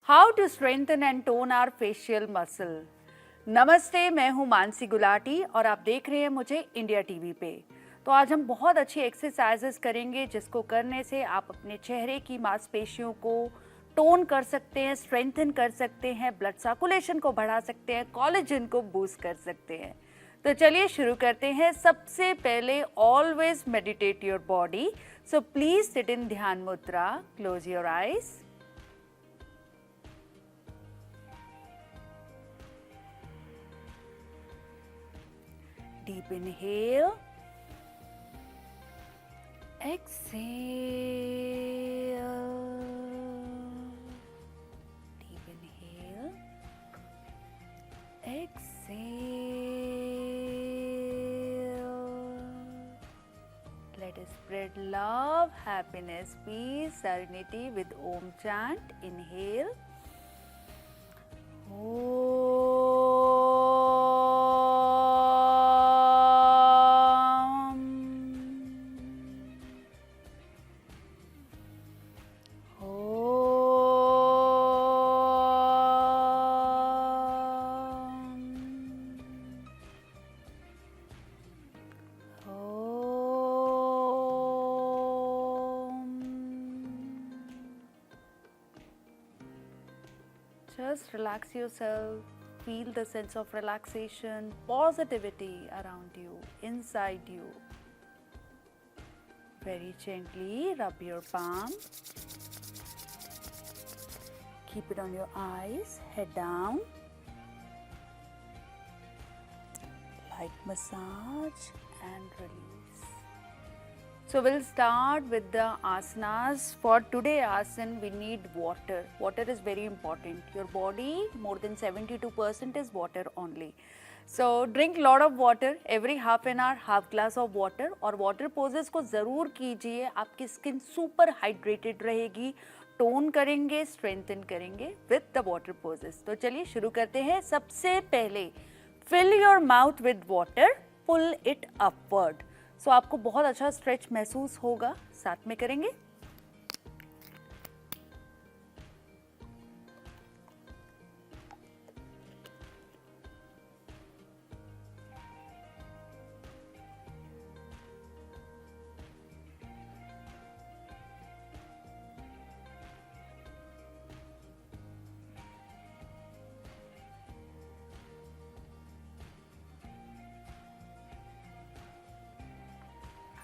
How to strengthen and tone our facial muscle. नमस्ते, मैं हूं मानसी गुलाटी और आप देख रहे हैं मुझे इंडिया टीवी पे। तो आज हम बहुत अच्छी एक्सरसाइजेस करेंगे जिसको करने से आप अपने चेहरे की मांसपेशियों को टोन कर सकते हैं, स्ट्रेंथन कर सकते हैं, ब्लड सर्कुलेशन को बढ़ा सकते हैं, कोलेजन को बूस्ट कर सकते हैं। तो चलिए शुरू करते हैं। सबसे पहले always meditate your body, so please sit in ध्यान मुद्रा, close your eyes. Deep inhale, exhale, deep inhale, exhale. Let us spread love, happiness, peace, serenity with Om chant. Inhale. Just relax yourself, feel the sense of relaxation, positivity around you, inside you. Very gently rub your palm. Keep it on your eyes, head down. Light massage and release. So we'll start with the asanas. For today asana we need water. Water is very important. Your body more than 72% is water only. So drink lot of water every half an hour, half glass of water. और water poses को ज़रूर कीजिए, आपकी skin super hydrated रहेगी, tone करेंगे, strengthen करेंगे with the water poses. तो चलिए शुरू करते हैं। सबसे पहले fill your mouth with water, pull it upward. सो आपको बहुत अच्छा स्ट्रेच महसूस होगा, साथ में करेंगे।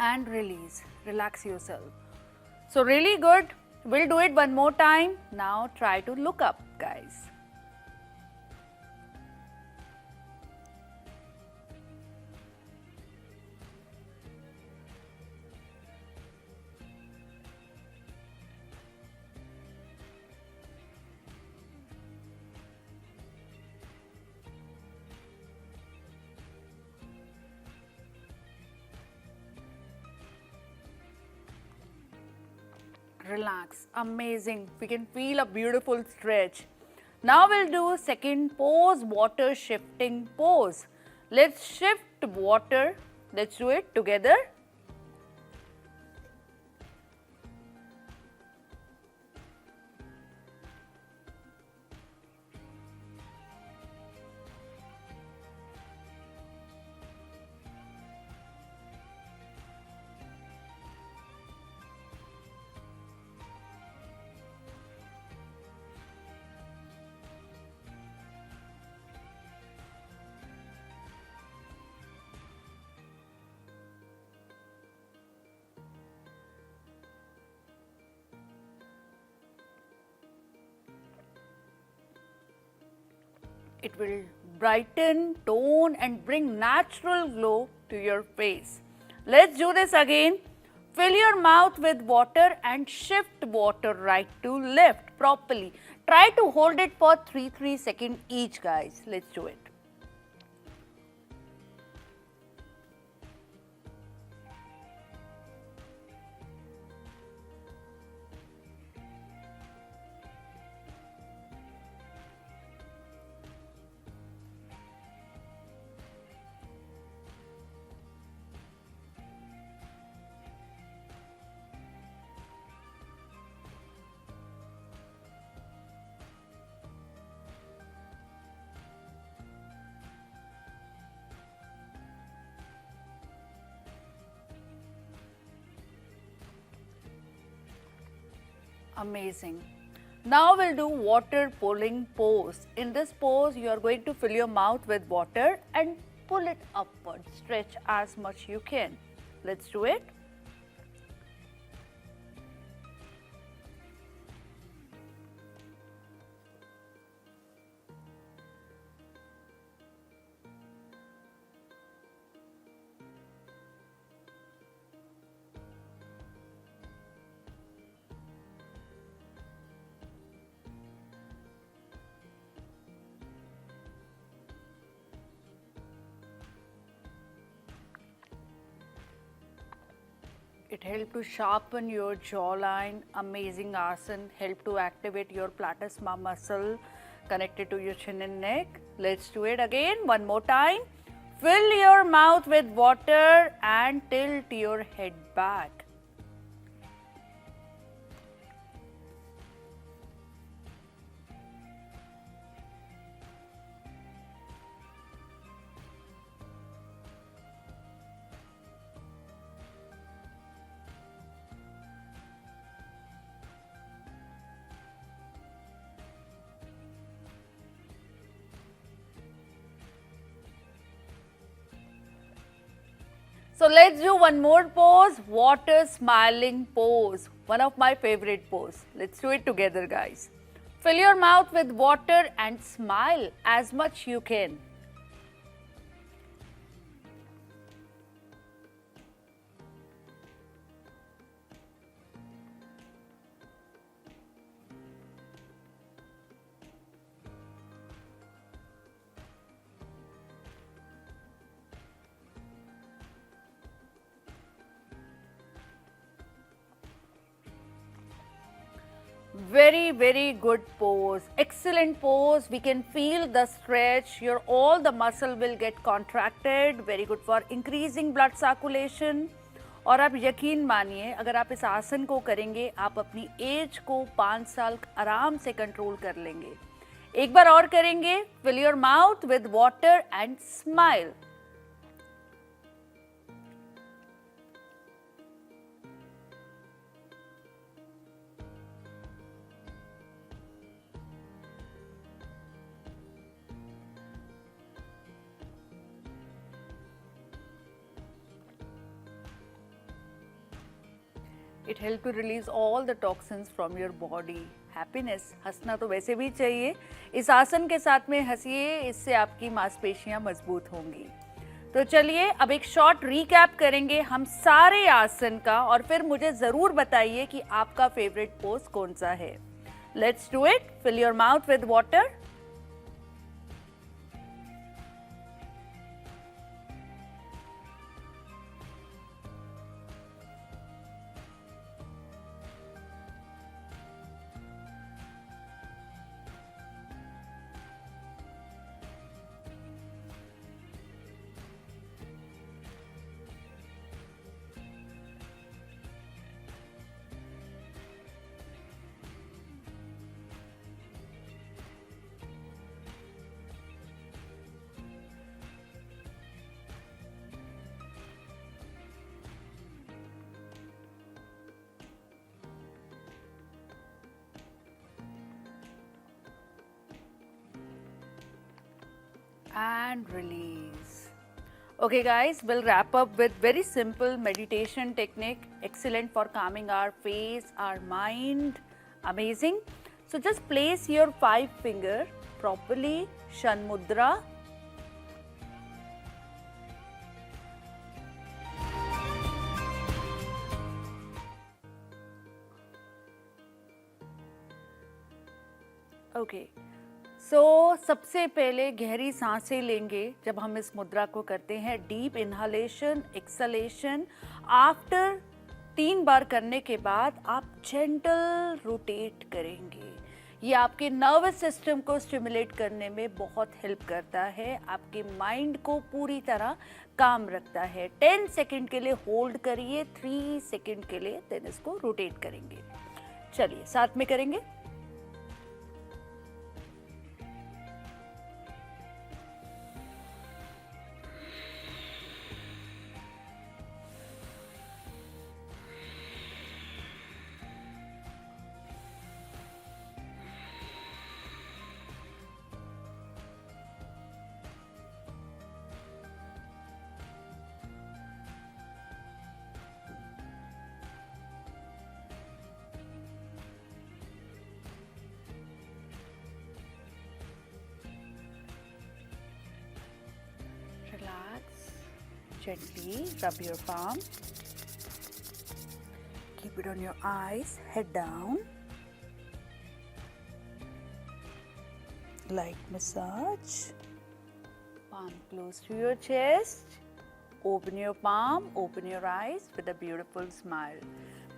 And release, relax yourself. So really good. We'll do it one more time. Now try to look up, guys. Relax, amazing. We can feel a beautiful stretch. Now we'll do second pose, water shifting pose. Let's shift water. Let's do it together. It will brighten, tone and bring natural glow to your face. Let's do this again. Fill your mouth with water and shift water right to left properly. Try to hold it for 3 seconds each, guys. Let's do it. Amazing. Now we'll do water pulling pose. In this pose, you are going to fill your mouth with water and pull it upward. Stretch as much you can. Let's do it. It helped to sharpen your jawline. Amazing asana. Help to activate your platysma muscle connected to your chin and neck. Let's do it again. One more time. Fill your mouth with water and tilt your head back. So let's do one more pose, water smiling pose, one of my favorite pose. Let's do it together, guys. Fill your mouth with water and smile as much you can. Very good pose. Excellent pose. We can feel the stretch. Your all the muscle will get contracted. Very good for increasing blood circulation. और आप यकीन मानिए अगर आप इस आसन को करेंगे आप अपनी एज को 5 साल आराम से कंट्रोल कर लेंगे. एक बार और करेंगे. Fill your mouth with water and smile. It helps to release all the toxins from your body. Happiness. हंसना तो वैसे भी चाहिए. इस आसन के साथ में हंसिए, इससे आपकी मांसपेशियां मजबूत होंगी. तो चलिए अब एक शॉर्ट रीकैप करेंगे हम सारे आसन का और फिर मुझे जरूर बताइए कि आपका फेवरेट पोज कौन सा है. Let's do it. Fill your mouth with water. And release. Okay guys, we'll wrap up with very simple meditation technique, excellent for calming our face, our mind. Amazing. So just place your 5 finger properly, Shan Mudra. Okay. सो सबसे पहले गहरी सांसें लेंगे जब हम इस मुद्रा को करते हैं. Deep inhalation, exhalation. आफ्टर 3 बार करने के बाद आप जेंटल रोटेट करेंगे. ये आपके नर्वस सिस्टम को स्टिमुलेट करने में बहुत हेल्प करता है. आपके माइंड को पूरी तरह काम रखता है. 10 सेकेंड के लिए होल्ड करिए, 3 सेकेंड के लिए देन इसको रोटेट करेंगे. चलिए साथ में करेंगे. Gently rub your palm. Keep it on your eyes, head down. Light massage. Palm close to your chest. Open your palm, open your eyes with a beautiful smile.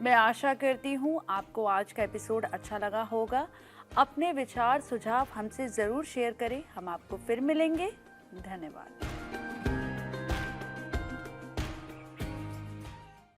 मैं आशा करती हूँ आपको आज का एपिसोड अच्छा लगा होगा. अपने विचार सुझाव हमसे ज़रूर शेयर करें. हम आपको फिर मिलेंगे. धन्यवाद.